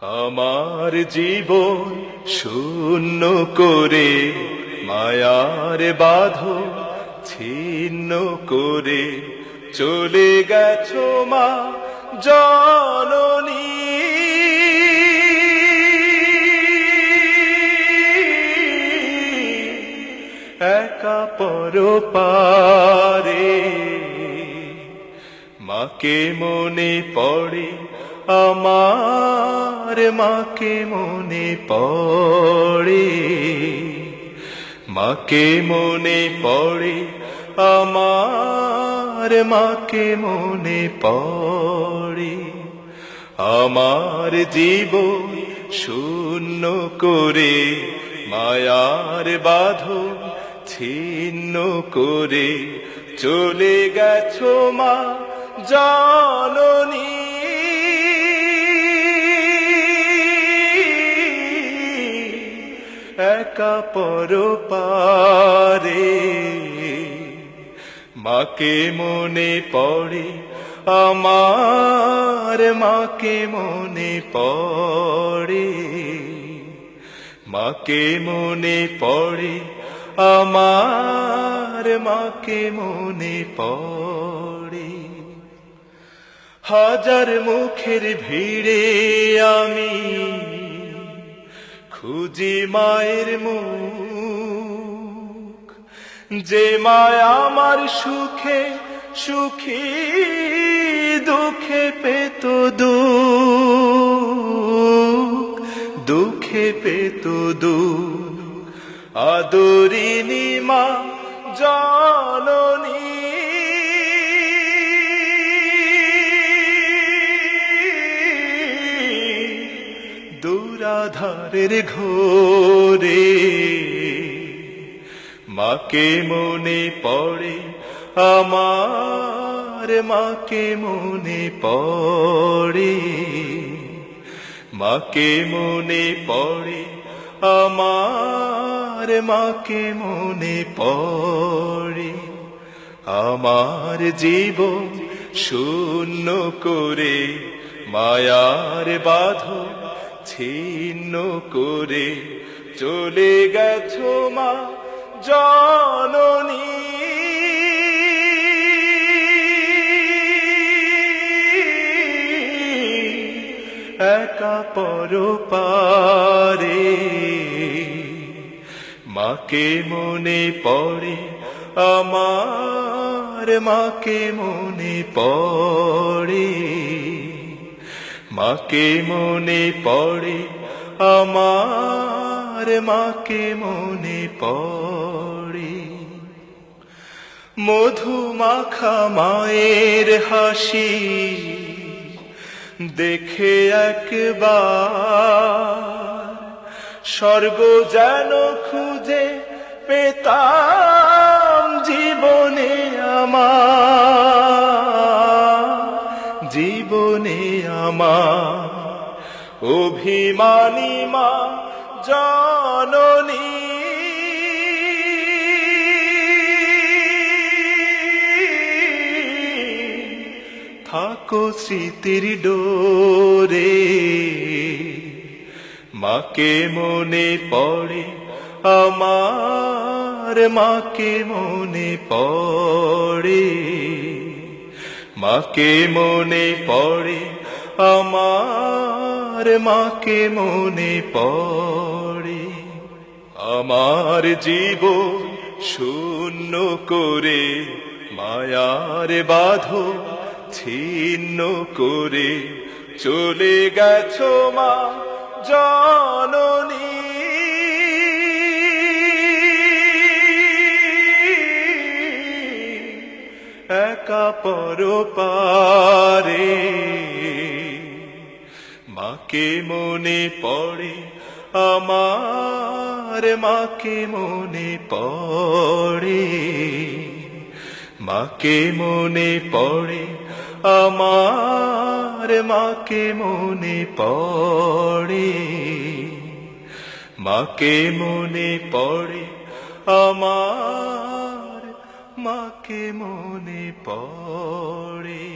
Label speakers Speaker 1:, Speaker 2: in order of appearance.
Speaker 1: আমার জীবন শূন্য করে মায়ার বাঁধন ছিন্ন করে চলে গেছো মা জননী। একা পরপারে মাকে মনে পড়ে আমার, মাকে মনে পড়ে, মাকে মনে পড়ে আমার, মাকে মনে পড়ে। আমার জীবন শূন্য করে মায়ার বাঁধন ছিন্ন করে চলে গেছো মা জননী। একা পরপারে মাকে মনে পড়ে আমার, মাকে মনে পড়ে, মাকে মনে পড়ে আমার, মাকে মনে পড়ে। হাজার মুখের ভিড়ে আমি খুঁজি মায়ের মুখ, যে মায়া আমার সুখে সুখী, দুঃখে পেত দুঃখ, দুঃখে পেত দুঃখ। আদরিনী মা জননী, দুরাধারের ঘোরে মাকে মনে পড়ে আমার, মাকে মনে পড়ে, মাকে মনে পড়ে আমার, মাকে মনে পড়ে। আমার জীবন শূন্য করে মায়ার বাঁধন ছিন্ন করে চলে গেছো মা জননী। একা পরপারে মাকে মনে পড়ে আমার, মাকে মনে পড়ে, মাকে মনে পড়ে আমার, মাকে মনে পড়ে। মধু মাখা মায়ের হাসি দেখে একবার স্বর্গ যেন খুঁজে পেতাম জীবনে আমার, জীবনে আমার। অভিমানী মা জননী, থাকো স্মৃতির ডোরে মাকে মনে পড়ে আমার, মাকে মনে পড়ে, মাকে মনে পড়ে আমার, মাকে মনে পড়ে। আমার জীবন শূন্য করে মায়ার বাঁধন ছিন্ন করে চলে গেছো মা জননী। একা পরপারে মাকে মনে পড়ে আমার, মাকে মনে পড়ে, মাকে মনে পড়ে আমার, মাকে মনে পড়ে, মাকে মনে পড়ে আমার, মাকে মনে পড়ে।